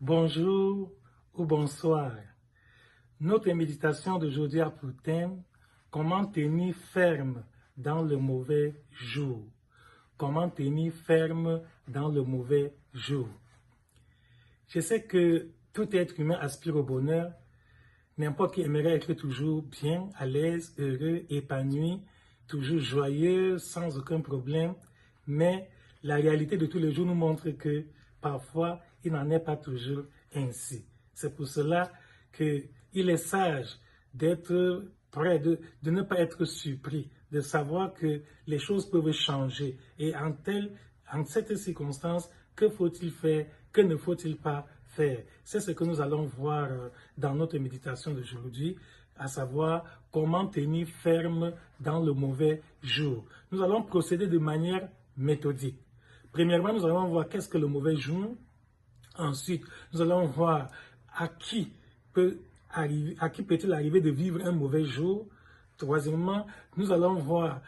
Bonjour ou bonsoir. Notre méditation d'aujourd'hui a pour thème comment tenir ferme dans le mauvais jour. Comment tenir ferme dans le mauvais jour. Je sais que tout être humain aspire au bonheur. N'importe qui aimerait être toujours bien, à l'aise, heureux, épanoui, toujours joyeux, sans aucun problème. Mais la réalité de tous les jours nous montre que parfois, il n'en est pas toujours ainsi. C'est pour cela qu'il est sage d'être prêt, de ne pas être surpris, de savoir que les choses peuvent changer. Et en cette circonstance, que faut-il faire, que ne faut-il pas faire? C'est ce que nous allons voir dans notre méditation d'aujourd'hui, à savoir comment tenir ferme dans le mauvais jour. Nous allons procéder de manière méthodique. Premièrement, nous allons voir qu'est-ce que le mauvais jour. Ensuite, nous allons voir à qui peut-il arriver de vivre un mauvais jour. Troisièmement, nous allons voir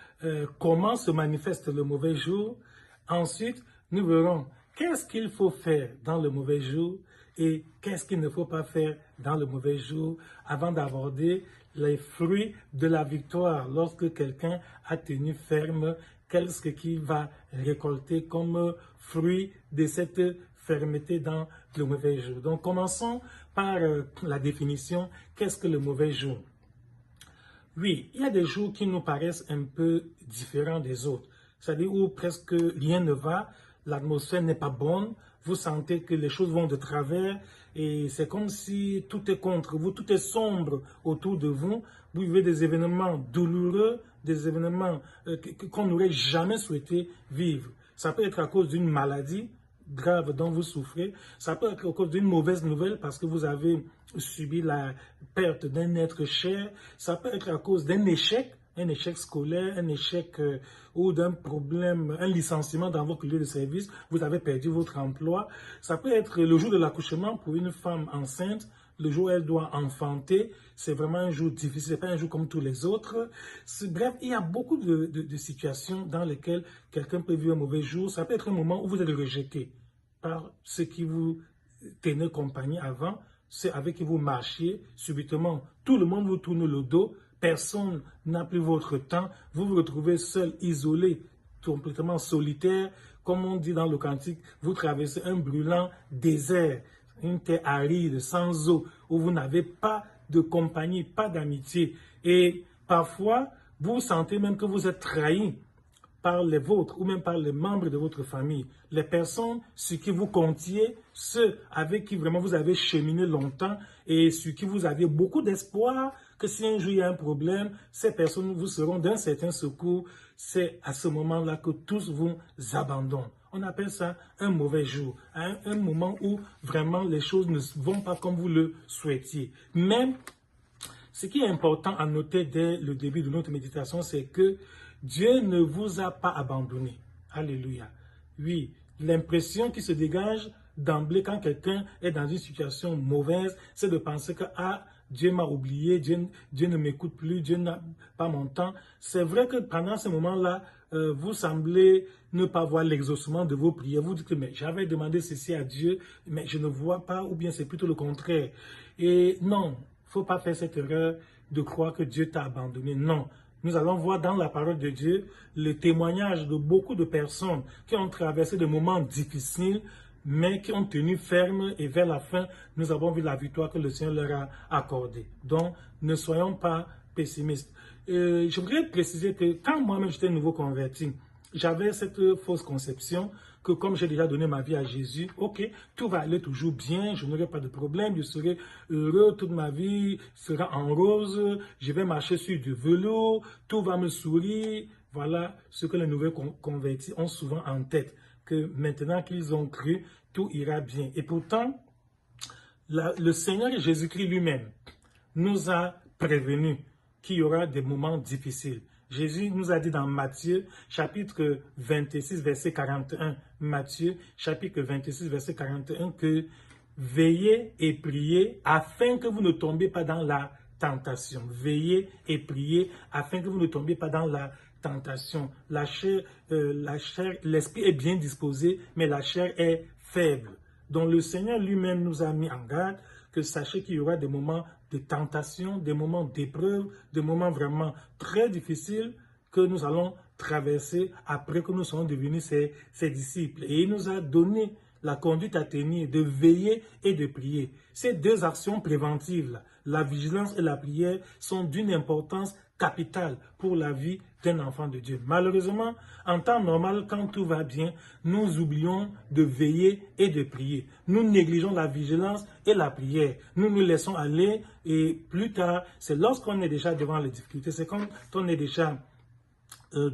comment se manifeste le mauvais jour. Ensuite, nous verrons qu'est-ce qu'il faut faire dans le mauvais jour et qu'est-ce qu'il ne faut pas faire dans le mauvais jour avant d'aborder les fruits de la victoire lorsque quelqu'un a tenu ferme, qu'est-ce qu'il va récolter comme fruit de cette fermeté dans le mauvais jour. Donc, commençons par la définition. Qu'est-ce que le mauvais jour? Oui, il y a des jours qui nous paraissent un peu différents des autres. C'est-à-dire où presque rien ne va, l'atmosphère n'est pas bonne, vous sentez que les choses vont de travers et c'est comme si tout est contre vous, tout est sombre autour de vous. Vous vivez des événements douloureux, des événements qu'on n'aurait jamais souhaité vivre. Ça peut être à cause d'une maladie grave dont vous souffrez. Ça peut être à cause d'une mauvaise nouvelle parce que vous avez subi la perte d'un être cher. Ça peut être à cause d'un échec scolaire, un échec ou d'un problème, un licenciement dans votre lieu de service. Vous avez perdu votre emploi. Ça peut être le jour de l'accouchement pour une femme enceinte. Le jour où elle doit enfanter, c'est vraiment un jour difficile, c'est pas un jour comme tous les autres. Bref, il y a beaucoup de situations dans lesquelles quelqu'un peut vivre un mauvais jour. Ça peut être un moment où vous êtes rejeté par ceux qui vous tenaient compagnie avant, ceux avec qui vous marchiez. Subitement, tout le monde vous tourne le dos, personne n'a plus votre temps, vous vous retrouvez seul, isolé, complètement solitaire. Comme on dit dans le cantique, vous traversez un brûlant désert, une terre aride, sans eau, où vous n'avez pas de compagnie, pas d'amitié. Et parfois, vous sentez même que vous êtes trahi par les vôtres ou même par les membres de votre famille. Les personnes sur qui vous comptiez, ceux avec qui vraiment vous avez cheminé longtemps et sur qui vous aviez beaucoup d'espoir que si un jour il y a un problème, ces personnes vous seront d'un certain secours. C'est à ce moment-là que tous vous abandonnent. On appelle ça un mauvais jour, un moment où vraiment les choses ne vont pas comme vous le souhaitiez. Mais ce qui est important à noter dès le début de notre méditation, c'est que Dieu ne vous a pas abandonné. Alléluia. Oui, l'impression qui se dégage d'emblée quand quelqu'un est dans une situation mauvaise, c'est de penser que Dieu m'a oublié, Dieu ne m'écoute plus, Dieu n'a pas mon temps. C'est vrai que pendant ce moment-là, vous semblez ne pas voir l'exaucement de vos prières. Vous dites que mais j'avais demandé ceci à Dieu, mais je ne vois pas, ou bien c'est plutôt le contraire. Et non, il ne faut pas faire cette erreur de croire que Dieu t'a abandonné. Non. Nous allons voir dans la parole de Dieu le témoignage de beaucoup de personnes qui ont traversé des moments difficiles, mais qui ont tenu ferme et vers la fin, nous avons vu la victoire que le Seigneur leur a accordée. Donc, ne soyons pas pessimistes. Je voudrais préciser que quand moi-même j'étais nouveau converti, j'avais cette fausse conception que comme j'ai déjà donné ma vie à Jésus, ok, tout va aller toujours bien, je n'aurai pas de problème, je serai heureux, toute ma vie sera en rose, je vais marcher sur du velours, tout va me sourire. Voilà ce que les nouveaux convertis ont souvent en tête, que maintenant qu'ils ont cru, tout ira bien. Et pourtant, le Seigneur Jésus-Christ lui-même nous a prévenus qu'il y aura des moments difficiles. Jésus nous a dit dans Matthieu, chapitre 26, verset 41, Matthieu, chapitre 26, verset 41, que veillez et priez afin que vous ne tombiez pas dans la tentation. Veillez et priez afin que vous ne tombiez pas dans la tentation. La chair, l'esprit est bien disposé, mais la chair est faible. dont le Seigneur lui-même nous a mis en garde, que sachez qu'il y aura des moments de tentation, des moments d'épreuve, des moments vraiment très difficiles que nous allons traverser après que nous serons devenus ses disciples. Et il nous a donné la conduite à tenir, de veiller et de prier. Ces deux actions préventives, la vigilance et la prière, sont d'une importance capitale pour la vie d'un enfant de Dieu. Malheureusement, en temps normal, quand tout va bien, nous oublions de veiller et de prier. Nous négligeons la vigilance et la prière. Nous nous laissons aller et plus tard, c'est lorsqu'on est déjà devant les difficultés, c'est quand on est déjà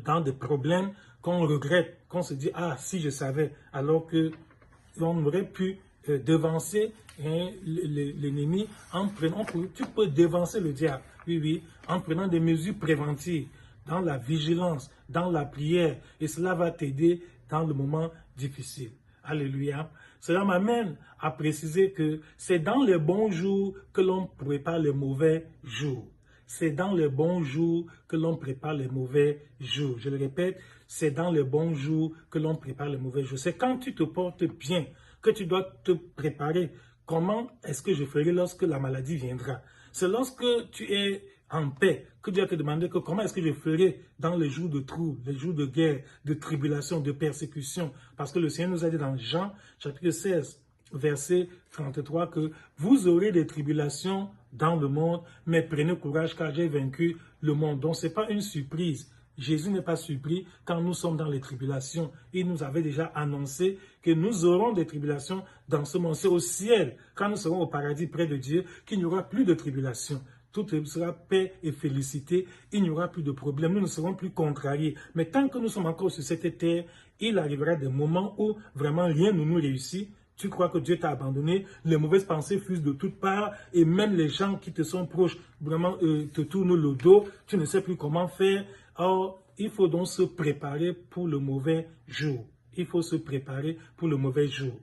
dans des problèmes qu'on regrette, qu'on se dit « Ah, si je savais », alors qu'on aurait pu devancer l'ennemi en prenant, tu peux devancer le diable, oui, en prenant des mesures préventives, dans la vigilance, dans la prière, et cela va t'aider dans le moment difficile. Alléluia. Cela m'amène à préciser que c'est dans les bons jours que l'on prépare les mauvais jours. C'est dans les bons jours que l'on prépare les mauvais jours. Je le répète, c'est dans les bons jours que l'on prépare les mauvais jours. C'est quand tu te portes bien que tu dois te préparer. Comment est-ce que je ferai lorsque la maladie viendra? C'est lorsque tu es en paix que Dieu va te demander que comment est-ce que je ferai dans les jours de trouble, les jours de guerre, de tribulation, de persécution. Parce que le Seigneur nous a dit dans Jean, chapitre 16, verset 33, que vous aurez des tribulations dans le monde, mais prenez courage car j'ai vaincu le monde. Donc ce n'est pas une surprise. Jésus n'est pas surpris quand nous sommes dans les tribulations. Il nous avait déjà annoncé que nous aurons des tribulations dans ce monde. C'est au ciel, quand nous serons au paradis près de Dieu, qu'il n'y aura plus de tribulations. Tout sera paix et félicité. Il n'y aura plus de problème. Nous ne serons plus contrariés. Mais tant que nous sommes encore sur cette terre, il arrivera des moments où vraiment rien ne nous réussit. Tu crois que Dieu t'a abandonné, les mauvaises pensées fusent de toutes parts et même les gens qui te sont proches vraiment te tournent le dos, tu ne sais plus comment faire. Or, il faut donc se préparer pour le mauvais jour. Il faut se préparer pour le mauvais jour.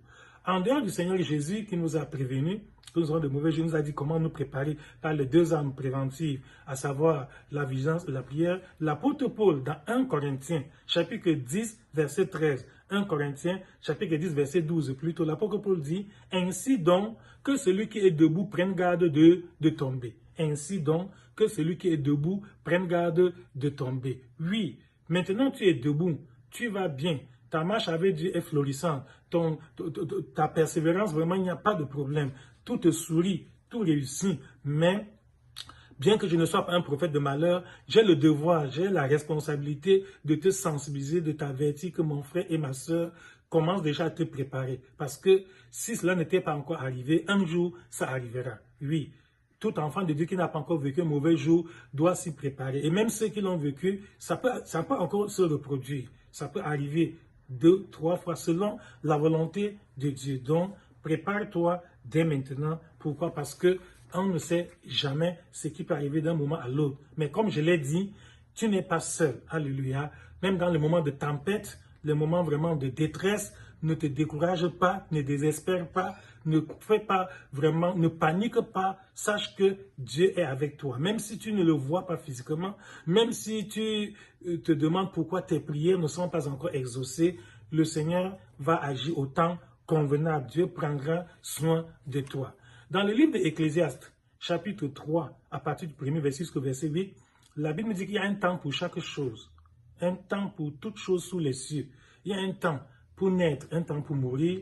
En dehors du Seigneur Jésus qui nous a prévenus, que nous aurons de mauvais jours, nous a dit comment nous préparer par les deux armes préventives, à savoir la vigilance et la prière. L'apôtre Paul, dans 1 Corinthiens, chapitre 10, verset 13, 1 Corinthiens, chapitre 10, verset 12, plutôt, l'apôtre Paul dit « Ainsi donc, que celui qui est debout prenne garde de tomber. » Ainsi donc, que celui qui est debout prenne garde de tomber. Oui, maintenant tu es debout, tu vas bien. Ta marche avec Dieu est florissante. Ta persévérance, vraiment, il n'y a pas de problème. Tout te sourit, tout réussit. Mais, bien que je ne sois pas un prophète de malheur, j'ai le devoir, j'ai la responsabilité de te sensibiliser, de t'avertir que mon frère et ma soeur commencent déjà à te préparer. Parce que si cela n'était pas encore arrivé, un jour, ça arrivera. Oui. Tout enfant de Dieu qui n'a pas encore vécu un mauvais jour doit s'y préparer. Et même ceux qui l'ont vécu, ça peut encore se reproduire. Ça peut arriver 2, 3 fois selon la volonté de Dieu. Donc, prépare-toi dès maintenant. Pourquoi? Parce que on ne sait jamais ce qui peut arriver d'un moment à l'autre. Mais comme je l'ai dit, tu n'es pas seul. Alléluia. Même dans les moments de tempête, les moments vraiment de détresse, ne te décourage pas, ne désespère pas, ne fais pas vraiment, ne panique pas. Sache que Dieu est avec toi. Même si tu ne le vois pas physiquement, même si tu te demandes pourquoi tes prières ne sont pas encore exaucées, le Seigneur va agir au temps convenable. Dieu prendra soin de toi. Dans le livre d'Ecclésiaste, chapitre 3, à partir du premier verset jusqu'au verset 8, la Bible nous dit qu'il y a un temps pour chaque chose. Un temps pour toute chose sous les cieux. Il y a un temps pour naître, un temps pour mourir,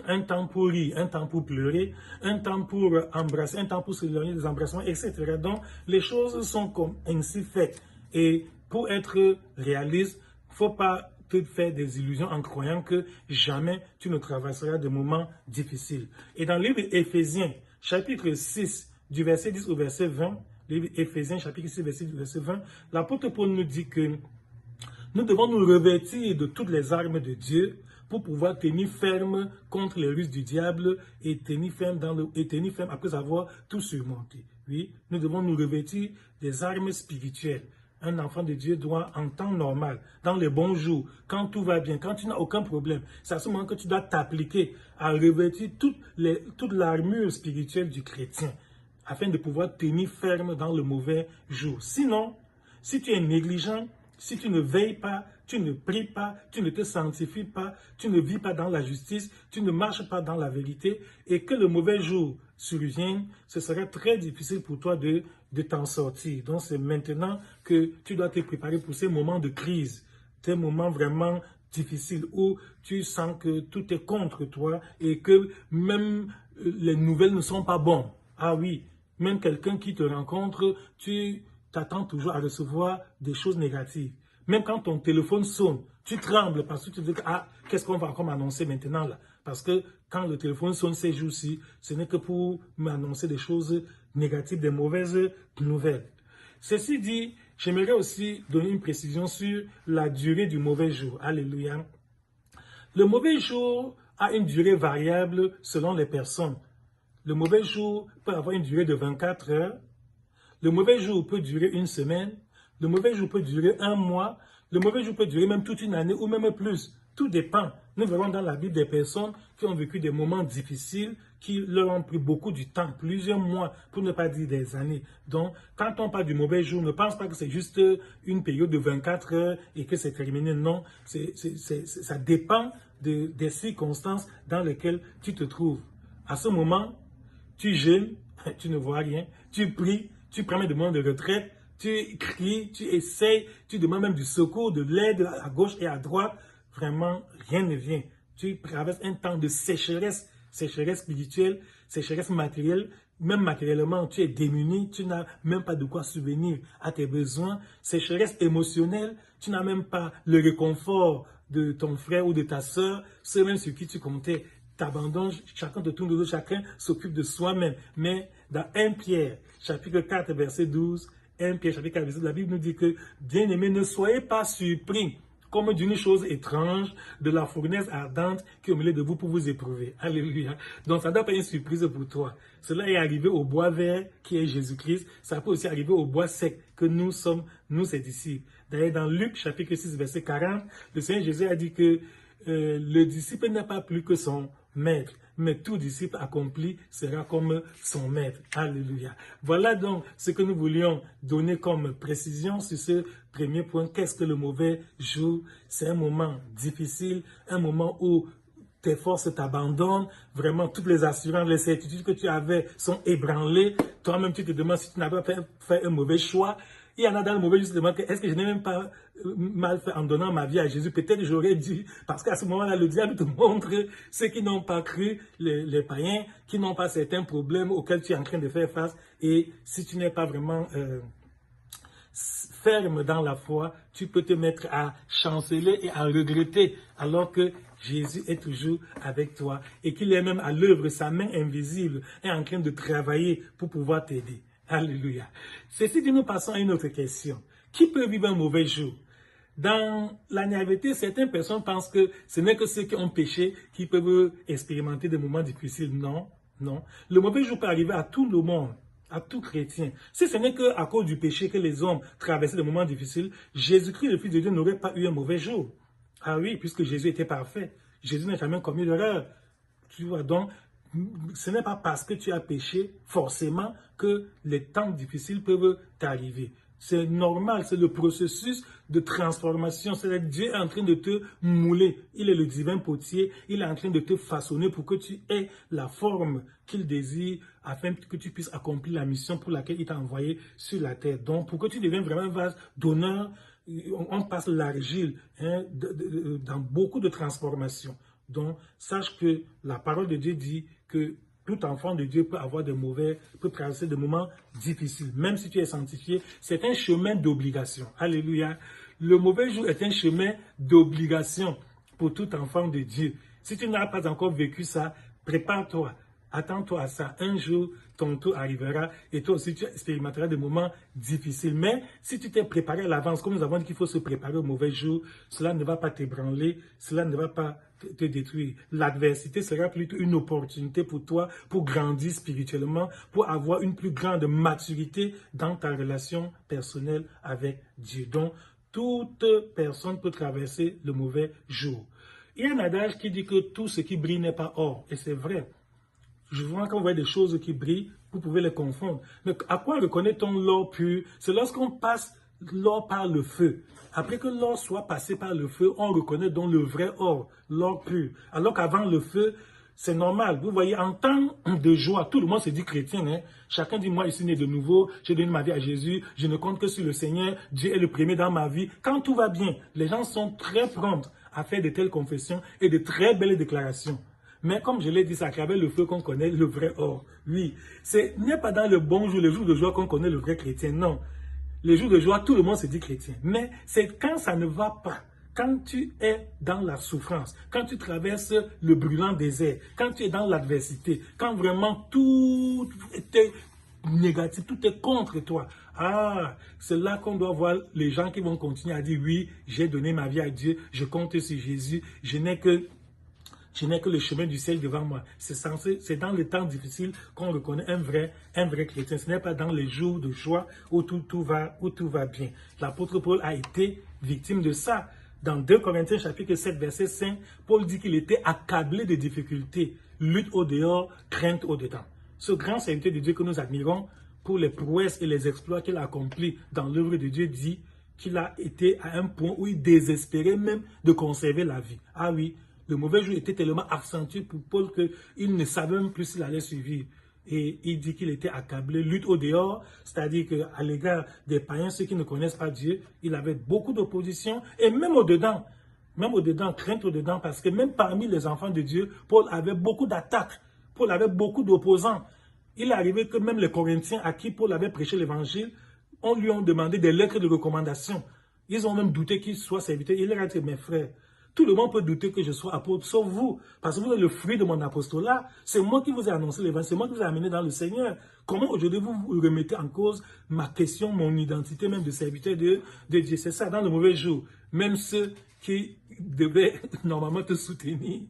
un temps pour rire, un temps pour pleurer, un temps pour embrasser, un temps pour se donner des embrassements, etc. Donc, les choses sont comme ainsi faites. Et pour être réaliste, il ne faut pas te faire des illusions en croyant que jamais tu ne traverseras de moments difficiles. Et dans le livre d'Éphésiens, chapitre 6, du verset 10 au verset 20, le livre d'Éphésiens, chapitre 6, verset 20, l'apôtre Paul nous dit que nous devons nous revêtir de toutes les armes de Dieu pour pouvoir tenir ferme contre les ruses du diable et tenir ferme après avoir tout surmonté. Oui, nous devons nous revêtir des armes spirituelles. Un enfant de Dieu doit, en temps normal, dans les bons jours, quand tout va bien, quand tu n'as aucun problème, c'est à ce moment que tu dois t'appliquer à revêtir toute l'armure spirituelle du chrétien afin de pouvoir tenir ferme dans le mauvais jour. Sinon, si tu es négligent, si tu ne veilles pas, tu ne pries pas, tu ne te sanctifies pas, tu ne vis pas dans la justice, tu ne marches pas dans la vérité, et que le mauvais jour survienne, ce sera très difficile pour toi de t'en sortir. Donc c'est maintenant que tu dois te préparer pour ces moments de crise, ces moments vraiment difficiles où tu sens que tout est contre toi et que même les nouvelles ne sont pas bonnes. Ah oui, même quelqu'un qui te rencontre, tu t'attends toujours à recevoir des choses négatives. Même quand ton téléphone sonne, tu trembles parce que tu te dis, ah, qu'est-ce qu'on va encore m'annoncer maintenant là? Parce que quand le téléphone sonne ces jours-ci, ce n'est que pour m'annoncer des choses négatives, des mauvaises nouvelles. Ceci dit, j'aimerais aussi donner une précision sur la durée du mauvais jour. Alléluia. Le mauvais jour a une durée variable selon les personnes. Le mauvais jour peut avoir une durée de 24 heures. Le mauvais jour peut durer une semaine. Le mauvais jour peut durer un mois. Le mauvais jour peut durer même toute une année ou même plus. Tout dépend. Nous verrons dans la Bible des personnes qui ont vécu des moments difficiles, qui leur ont pris beaucoup de temps, plusieurs mois, pour ne pas dire des années. Donc, quand on parle du mauvais jour, ne pense pas que c'est juste une période de 24 heures et que c'est terminé. Non, ça dépend des circonstances dans lesquelles tu te trouves. À ce moment, tu jeûnes, tu ne vois rien, tu pries, tu prends des moments de retraite, tu cries, tu essayes, tu demandes même du secours, de l'aide à gauche et à droite. Vraiment, rien ne vient. Tu traverses un temps de sécheresse, sécheresse spirituelle, sécheresse matérielle. Même matériellement, tu es démuni, tu n'as même pas de quoi subvenir à tes besoins. Sécheresse émotionnelle, tu n'as même pas le réconfort de ton frère ou de ta sœur, ceux même sur qui tu comptais. T'abandonnes, chacun te tourne de dos, chacun s'occupe de soi-même. Mais dans 1 Pierre, chapitre 4, verset 12, 1 Pierre, chapitre 4, verset 12, la Bible nous dit que, bien-aimés, ne soyez pas surpris comme d'une chose étrange, de la fournaise ardente qui est au milieu de vous pour vous éprouver. Alléluia. Donc ça ne doit pas être une surprise pour toi. Cela est arrivé au bois vert qui est Jésus-Christ. Ça peut aussi arriver au bois sec que nous sommes, nous ses disciples. D'ailleurs, dans Luc, chapitre 6, verset 40, le Seigneur Jésus a dit que le disciple n'est pas plus que son maître, mais tout disciple accompli sera comme son maître. Alléluia. Voilà donc ce que nous voulions donner comme précision sur ce premier point. Qu'est-ce que le mauvais jour? C'est un moment difficile, un moment où tes forces t'abandonnent, vraiment toutes les assurances, les certitudes que tu avais sont ébranlées. Toi-même, tu te demandes si tu n'as pas fait un mauvais choix. Il y en a dans le mauvais jour qui se demandent, est-ce que je n'ai même pas mal fait en donnant ma vie à Jésus? Peut-être que j'aurais dû, parce qu'à ce moment-là, le diable te montre ceux qui n'ont pas cru, les païens, qui n'ont pas certains problèmes auxquels tu es en train de faire face. Et si tu n'es pas vraiment ferme dans la foi, tu peux te mettre à chanceler et à regretter, alors que Jésus est toujours avec toi et qu'il est même à l'œuvre, sa main invisible est en train de travailler pour pouvoir t'aider. Alléluia. Ceci dit, nous passons à une autre question. Qui peut vivre un mauvais jour? Dans la naïveté, certaines personnes pensent que ce n'est que ceux qui ont péché qui peuvent expérimenter des moments difficiles. Non, non. Le mauvais jour peut arriver à tout le monde, à tout chrétien. Si ce n'est qu'à cause du péché que les hommes traversaient des moments difficiles, Jésus-Christ, le Fils de Dieu, n'aurait pas eu un mauvais jour. Ah oui, puisque Jésus était parfait. Jésus n'a jamais commis d'erreur. Tu vois, donc, ce n'est pas parce que tu as péché, forcément, que les temps difficiles peuvent t'arriver. C'est normal, c'est le processus de transformation. C'est-à-dire Dieu est en train de te mouler. Il est le divin potier. Il est en train de te façonner pour que tu aies la forme qu'il désire afin que tu puisses accomplir la mission pour laquelle il t'a envoyé sur la terre. Donc, pour que tu deviennes vraiment un vase d'honneur, on passe l'argile dans beaucoup de transformations. Donc, sache que la parole de Dieu dit que tout enfant de Dieu peut traverser des moments difficiles. Même si tu es sanctifié, c'est un chemin d'obligation. Alléluia. Le mauvais jour est un chemin d'obligation pour tout enfant de Dieu. Si tu n'as pas encore vécu ça, prépare-toi. Attends-toi à ça. Un jour, ton tour arrivera et toi aussi, tu expérimenteras des moments difficiles. Mais si tu t'es préparé à l'avance, comme nous avons dit qu'il faut se préparer au mauvais jour, cela ne va pas t'ébranler, cela ne va pas te détruire. L'adversité sera plutôt une opportunité pour toi pour grandir spirituellement, pour avoir une plus grande maturité dans ta relation personnelle avec Dieu. Donc, toute personne peut traverser le mauvais jour. Il y a un adage qui dit que tout ce qui brille n'est pas or. Et c'est vrai. Je vois quand vous voyez des choses qui brillent, vous pouvez les confondre. Mais à quoi reconnaît-on l'or pur? C'est lorsqu'on passe l'or par le feu. Après que l'or soit passé par le feu, on reconnaît donc le vrai or, l'or pur. Alors qu'avant le feu, c'est normal. Vous voyez, en temps de joie, tout le monde se dit chrétien. Hein? Chacun dit, moi, je suis né de nouveau, j'ai donné ma vie à Jésus, je ne compte que sur le Seigneur, Dieu est le premier dans ma vie. Quand tout va bien, les gens sont très prompts à faire de telles confessions et de très belles déclarations. Mais comme je l'ai dit, c'est à travers le feu qu'on connaît le vrai or. Oui, ce n'est pas dans le bon jour, le jour de joie qu'on connaît le vrai chrétien. Non. Les jours de joie, tout le monde se dit chrétien. Mais c'est quand ça ne va pas, quand tu es dans la souffrance, quand tu traverses le brûlant désert, quand tu es dans l'adversité, quand vraiment tout est négatif, tout est contre toi. Ah, c'est là qu'on doit voir les gens qui vont continuer à dire, oui, j'ai donné ma vie à Dieu, je compte sur Jésus, je n'ai que le chemin du ciel devant moi. C'est dans les temps difficiles qu'on reconnaît un vrai chrétien. Ce n'est pas dans les jours de joie où tout va bien. L'apôtre Paul a été victime de ça. Dans 2 Corinthiens chapitre 7, verset 5, Paul dit qu'il était accablé de difficultés, lutte au dehors, crainte au dedans. Ce grand serviteur de Dieu que nous admirons pour les prouesses et les exploits qu'il a accomplis dans l'œuvre de Dieu dit qu'il a été à un point où il désespérait même de conserver la vie. Ah oui, le mauvais jour était tellement accentué pour Paul qu'il ne savait même plus s'il allait survivre. Et il dit qu'il était accablé, lutte au dehors, c'est-à-dire qu'à l'égard des païens, ceux qui ne connaissent pas Dieu, il avait beaucoup d'opposition, et même au dedans, crainte au dedans, parce que même parmi les enfants de Dieu, Paul avait beaucoup d'attaques, Paul avait beaucoup d'opposants. Il est arrivé que même les Corinthiens à qui Paul avait prêché l'évangile, on lui a demandé des lettres de recommandation. Ils ont même douté qu'il soit serviteur. Il leur a dit, mes frères, tout le monde peut douter que je sois apôtre, sauf vous, parce que vous êtes le fruit de mon apostolat. C'est moi qui vous ai annoncé l'évangile, c'est moi qui vous ai amené dans le Seigneur. Comment aujourd'hui vous remettez en cause ma question, mon identité même de serviteur de Dieu? C'est ça, dans le mauvais jour. Même ceux qui devaient normalement te soutenir,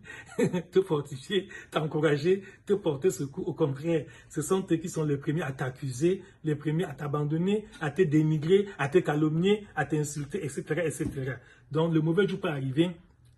te fortifier, t'encourager, te porter secours. Au contraire, ce sont eux qui sont les premiers à t'accuser, les premiers à t'abandonner, à te dénigrer, à te calomnier, à t'insulter, etc., etc. Donc le mauvais jour peut arriver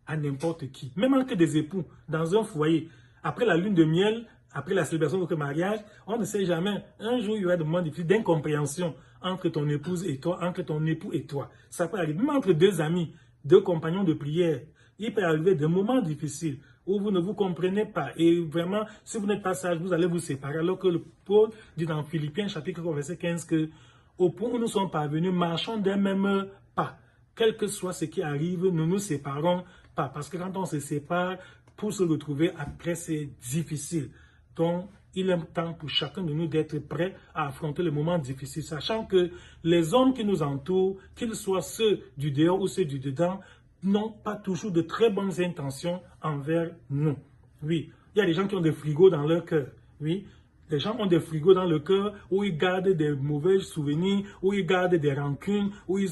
à n'importe qui. Même entre des époux, dans un foyer, après la lune de miel, après la célébration de votre mariage, on ne sait jamais. Un jour, il y aura des moments difficiles d'incompréhension entre ton épouse et toi, entre ton époux et toi. Ça peut arriver, même entre deux amis, deux compagnons de prière. Il peut arriver des moments difficiles où vous ne vous comprenez pas. Et vraiment, si vous n'êtes pas sage, vous allez vous séparer. Alors que le Paul dit dans Philippiens, chapitre 4, verset 15, que au point où nous sommes parvenus, marchons d'un même pas. Quel que soit ce qui arrive, nous ne nous séparons pas. Parce que quand on se sépare, pour se retrouver après, c'est difficile. Donc, il est temps pour chacun de nous d'être prêt à affronter les moments difficiles, sachant que les hommes qui nous entourent, qu'ils soient ceux du dehors ou ceux du dedans, n'ont pas toujours de très bonnes intentions envers nous. Oui, il y a des gens qui ont des frigos dans leur cœur. Oui, les gens ont des frigos dans le cœur où ils gardent des mauvais souvenirs, où ils gardent des rancunes, où ils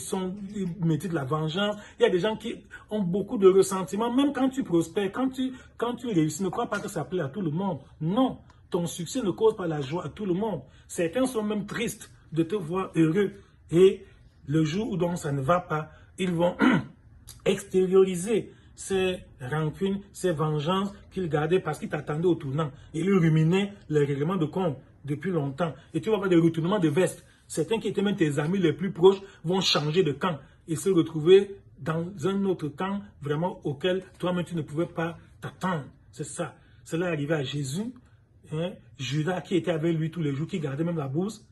mettent de la vengeance. Il y a des gens qui ont beaucoup de ressentiments. Même quand tu prospères, quand tu réussis, ne crois pas que ça plaît à tout le monde. Non, ton succès ne cause pas la joie à tout le monde. Certains sont même tristes de te voir heureux. Et le jour où donc ça ne va pas, ils vont extérioriser ces rancunes, ces vengeances qu'ils gardaient parce qu'ils t'attendaient au tournant. Et ils ruminaient les règlements de compte depuis longtemps. Et tu vas avoir des retournements de veste. Certains qui étaient même tes amis les plus proches vont changer de camp et se retrouver dans un autre camp vraiment auquel toi-même tu ne pouvais pas t'attendre. C'est ça. Cela est arrivé à Jésus. Hein? Judas qui était avec lui tous les jours, qui gardait même la bourse,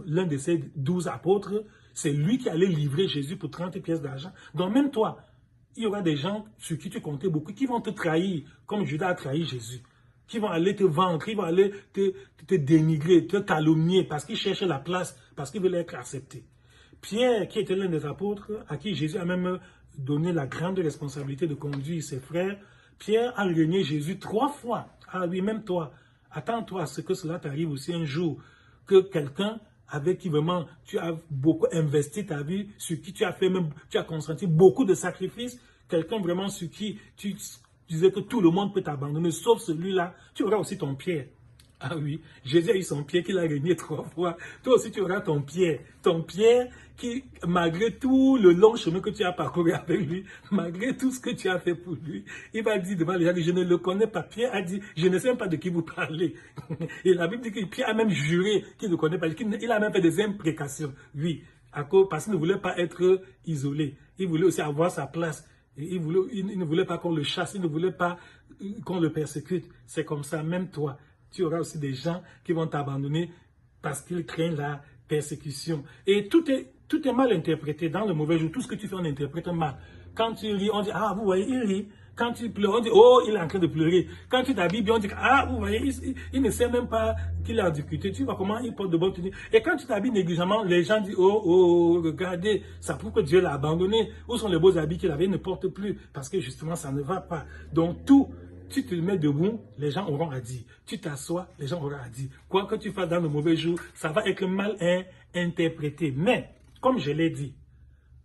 l'un de ses 12 apôtres, c'est lui qui allait livrer Jésus pour 30 pièces d'argent. Donc même toi, il y aura des gens sur qui tu comptais beaucoup qui vont te trahir, comme Judas a trahi Jésus. Qui vont aller te vendre, qui vont aller te dénigrer, te calomnier, parce qu'ils cherchaient la place, parce qu'ils veulent être acceptés. Pierre, qui était l'un des apôtres, à qui Jésus a même donné la grande responsabilité de conduire ses frères, Pierre a renié Jésus 3 fois. Ah oui, même toi, attends-toi à ce que cela t'arrive aussi un jour, que quelqu'un avec qui vraiment tu as beaucoup investi ta vie, sur qui tu as consenti beaucoup de sacrifices, quelqu'un vraiment sur qui tu disais que tout le monde peut t'abandonner, sauf celui-là, tu auras aussi ton Pierre. Ah oui, Jésus a eu son Pierre qu'il a régné 3 fois. Toi aussi tu auras ton Pierre qui, malgré tout le long chemin que tu as parcouru avec lui, malgré tout ce que tu as fait pour lui, il va dire devant les gens, je ne le connais pas. Pierre a dit, je ne sais même pas de qui vous parlez. Et la Bible dit que Pierre a même juré qu'il ne connaît pas, il a même fait des imprécations. Oui, parce qu'il ne voulait pas être isolé. Il voulait aussi avoir sa place. Et il ne voulait pas qu'on le chasse, il ne voulait pas qu'on le persécute. C'est comme ça, même toi. Tu auras aussi des gens qui vont t'abandonner parce qu'ils craignent la persécution. Et tout est mal interprété dans le mauvais jour. Tout ce que tu fais, on interprète mal. Quand tu ris, on dit, ah, vous voyez, il rit. Quand tu pleures, on dit, oh, il est en train de pleurer. Quand tu t'habilles bien, on dit, ah, vous voyez, il ne sait même pas qu'il est en difficulté. Tu vois comment il porte de bonnes tenues. Et quand tu t'habilles négligemment, les gens disent, oh, oh, regardez, ça prouve que Dieu l'a abandonné. Où sont les beaux habits qu'il avait, il ne porte plus. Parce que justement, ça ne va pas. Donc, tout, tu te mets debout, les gens auront à dire. Tu t'assois, les gens auront à dire. Quoi que tu fasses dans le mauvais jour, ça va être mal interprété. Mais, comme je l'ai dit,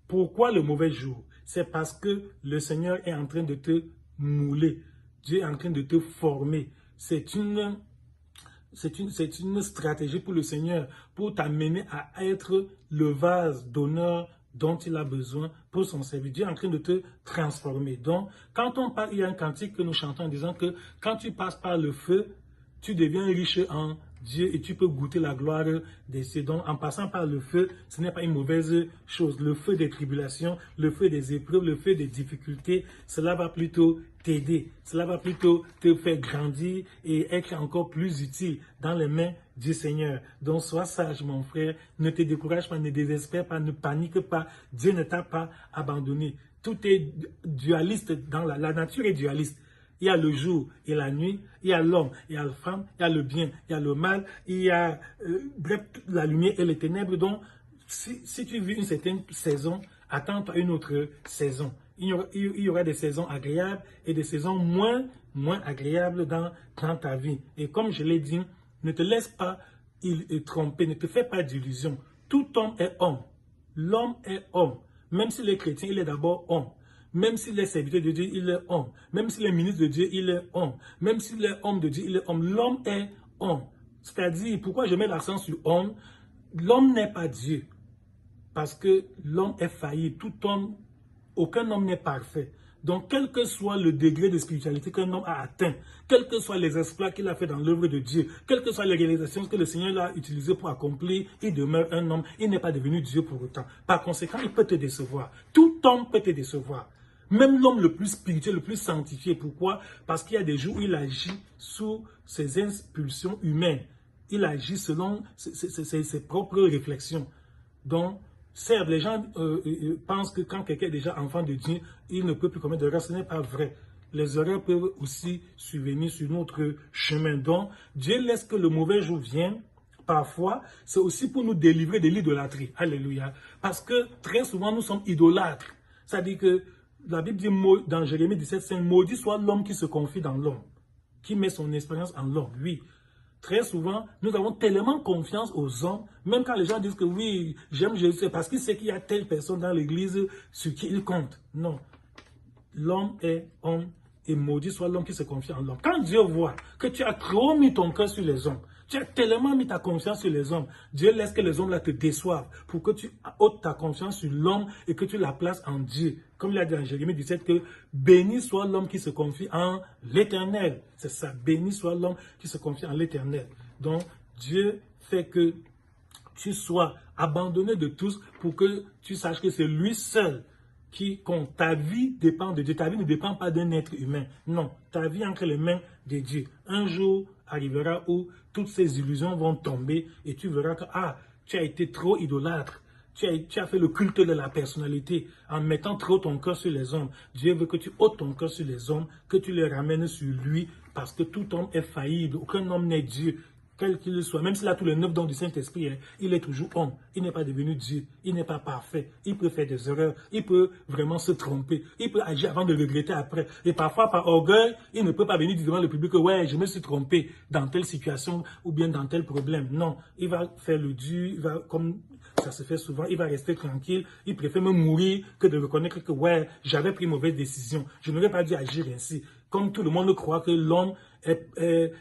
pourquoi le mauvais jour? C'est parce que le Seigneur est en train de te mouler. Dieu est en train de te former. C'est une stratégie pour le Seigneur, pour t'amener à être le vase d'honneur dont il a besoin pour son service. Dieu est en train de te transformer. Donc, quand on parle, il y a un cantique que nous chantons en disant que quand tu passes par le feu, tu deviens riche en Dieu et tu peux goûter la gloire des cieux. Donc, en passant par le feu, ce n'est pas une mauvaise chose. Le feu des tribulations, le feu des épreuves, le feu des difficultés, cela va plutôt t'aider. Cela va plutôt te faire grandir et être encore plus utile dans les mains du Seigneur. Donc, sois sage, mon frère. Ne te décourage pas, ne désespère pas, ne panique pas. Dieu ne t'a pas abandonné. Tout est dualiste dans la nature est dualiste. Il y a le jour et la nuit, il y a l'homme, il y a la femme, il y a le bien, il y a le mal, il y a bref, la lumière et les ténèbres. Donc, si tu vis une certaine saison, attends-toi une autre saison. Il y aura des saisons agréables et des saisons moins agréables dans ta vie. Et comme je l'ai dit, ne te laisse pas tromper, ne te fais pas d'illusions. Tout homme est homme. L'homme est homme. Même s'il est chrétien, il est d'abord homme. Même s'il est serviteur de Dieu, il est homme. Même s'il est ministre de Dieu, il est homme. Même s'il est homme de Dieu, il est homme. L'homme est homme. C'est-à-dire, pourquoi je mets l'accent sur homme? L'homme n'est pas Dieu. Parce que l'homme est failli. Tout homme, aucun homme n'est parfait. Donc, quel que soit le degré de spiritualité qu'un homme a atteint, quels que soient les exploits qu'il a fait dans l'œuvre de Dieu, quelles que soient les réalisations que le Seigneur a utilisées pour accomplir, il demeure un homme. Il n'est pas devenu Dieu pour autant. Par conséquent, il peut te décevoir. Tout homme peut te décevoir. Même l'homme le plus spirituel, le plus sanctifié. Pourquoi? Parce qu'il y a des jours où il agit sous ses impulsions humaines. Il agit selon ses propres réflexions. Donc, certes, les gens pensent que quand quelqu'un est déjà enfant de Dieu, il ne peut plus commettre d'erreurs. Ce n'est pas vrai. Les erreurs peuvent aussi survenir sur notre chemin. Donc, Dieu laisse que le mauvais jour vienne. Parfois, c'est aussi pour nous délivrer de l'idolâtrie. Alléluia. Parce que très souvent, nous sommes idolâtres. C'est-à-dire que la Bible dit dans Jérémie 17,5, maudit soit l'homme qui se confie dans l'homme, qui met son expérience en l'homme. Oui, très souvent, nous avons tellement confiance aux hommes, même quand les gens disent que oui, j'aime Jésus, c'est parce qu'il sait qu'il y a telle personne dans l'église sur qui il compte. Non, l'homme est homme et maudit soit l'homme qui se confie en l'homme. Quand Dieu voit que tu as trop mis ton cœur sur les hommes, tu as tellement mis ta confiance sur les hommes, Dieu laisse que les hommes là te déçoivent pour que tu ôtes ta confiance sur l'homme et que tu la places en Dieu. Comme il a dit en Jérémie 17 que béni soit l'homme qui se confie en l'Éternel. C'est ça, béni soit l'homme qui se confie en l'Éternel. Donc Dieu fait que tu sois abandonné de tous pour que tu saches que c'est lui seul qui compte. Ta vie dépend de Dieu. Ta vie ne dépend pas d'un être humain. Non, ta vie est entre les mains de Dieu. Un jour arrivera où toutes ces illusions vont tomber et tu verras que tu as été trop idolâtre. Tu as fait le culte de la personnalité en mettant trop ton cœur sur les hommes. Dieu veut que tu ôtes ton cœur sur les hommes, que tu les ramènes sur lui, parce que tout homme est faillible. Aucun homme n'est Dieu, quel qu'il soit. Même s'il a tous les 9 dons du Saint-Esprit, il est toujours homme. Il n'est pas devenu Dieu. Il n'est pas parfait. Il peut faire des erreurs. Il peut vraiment se tromper. Il peut agir avant de regretter après. Et parfois, par orgueil, il ne peut pas venir dire devant le public que ouais, je me suis trompé dans telle situation ou bien dans tel problème. Non, il va faire le dur. Il va, comme ça se fait souvent, il va rester tranquille. Il préfère me mourir que de reconnaître que ouais, j'avais pris une mauvaise décision. Je n'aurais pas dû agir ainsi. Comme tout le monde croit que l'homme est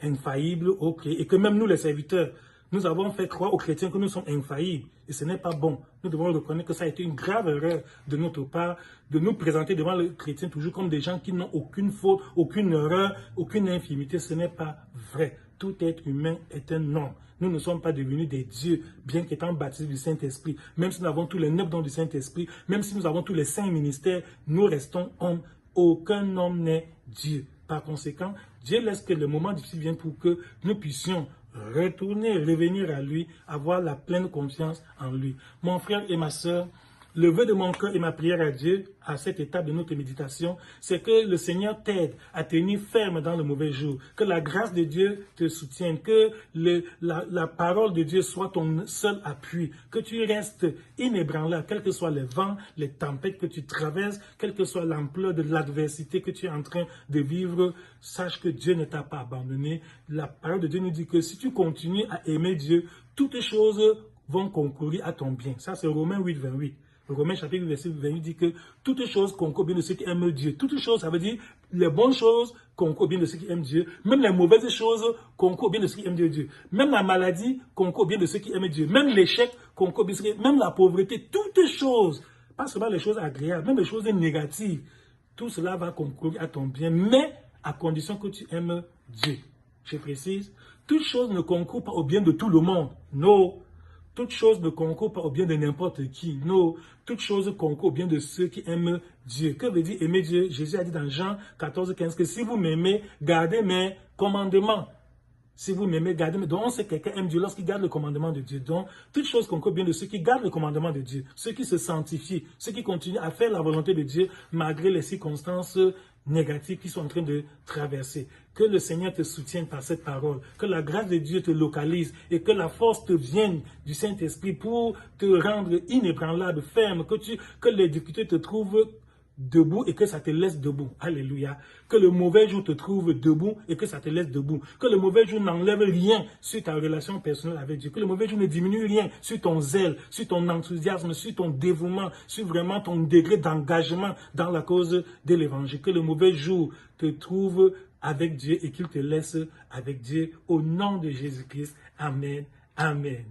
infaillible, ok, et que même nous les serviteurs, Nous avons fait croire aux chrétiens que nous sommes infaillibles et ce n'est pas bon. Nous devons reconnaître que ça a été une grave erreur de notre part de nous présenter devant les chrétiens toujours comme des gens qui n'ont aucune faute, aucune erreur, aucune infimité. Ce n'est pas vrai. Tout être humain est un homme. Nous ne sommes pas devenus des dieux, bien qu'étant baptisés du Saint-Esprit. Même si nous avons tous les 9 dons du Saint-Esprit, même si nous avons tous les 5 ministères, nous restons hommes. Aucun homme n'est Dieu. Par conséquent, Dieu laisse que le moment difficile vienne pour que nous puissions retourner, revenir à lui, avoir la pleine confiance en lui. Mon frère et ma soeur, le vœu de mon cœur et ma prière à Dieu, à cette étape de notre méditation, c'est que le Seigneur t'aide à tenir ferme dans le mauvais jour, que la grâce de Dieu te soutienne, que la parole de Dieu soit ton seul appui, que tu restes inébranlable, quels que soient les vents, les tempêtes que tu traverses, quelle que soit l'ampleur de l'adversité que tu es en train de vivre, sache que Dieu ne t'a pas abandonné. La parole de Dieu nous dit que si tu continues à aimer Dieu, toutes choses vont concourir à ton bien. Ça, c'est Romains 8, 28. Romains chapitre 8, verset 28 dit que toutes choses concourent bien de ceux qui aiment Dieu. Toutes choses, ça veut dire les bonnes choses concourent bien de ceux qui aiment Dieu. Même les mauvaises choses concourent bien de ceux qui aiment Dieu. Même la maladie concourt bien de ceux qui aiment Dieu. Même l'échec concourt bien de ceux qui aiment Dieu. Même la pauvreté, toutes choses, pas seulement les choses agréables, même les choses négatives, tout cela va concourir à ton bien, mais à condition que tu aimes Dieu. Je précise, toutes choses ne concourent pas au bien de tout le monde. Non. Toutes choses ne concourent pas au bien de n'importe qui. Non, toutes choses concourent au bien de ceux qui aiment Dieu. Que veut dire aimer Dieu? Jésus a dit dans Jean 14, 15 que si vous m'aimez, gardez mes commandements. Si vous m'aimez, gardez mes... Donc on sait que quelqu'un aime Dieu lorsqu'il garde le commandement de Dieu. Donc toutes choses concourent bien de ceux qui gardent le commandement de Dieu. Ceux qui se sanctifient, ceux qui continuent à faire la volonté de Dieu malgré les circonstances négatives qu'ils sont en train de traverser. Que le Seigneur te soutienne par cette parole, que la grâce de Dieu te localise et que la force te vienne du Saint-Esprit pour te rendre inébranlable, ferme, que les difficultés te trouvent debout et que ça te laisse debout. Alléluia. Que le mauvais jour te trouve debout et que ça te laisse debout. Que le mauvais jour n'enlève rien sur ta relation personnelle avec Dieu. Que le mauvais jour ne diminue rien sur ton zèle, sur ton enthousiasme, sur ton dévouement, sur vraiment ton degré d'engagement dans la cause de l'évangile. Que le mauvais jour te trouve avec Dieu et qu'il te laisse avec Dieu. Au nom de Jésus-Christ. Amen. Amen.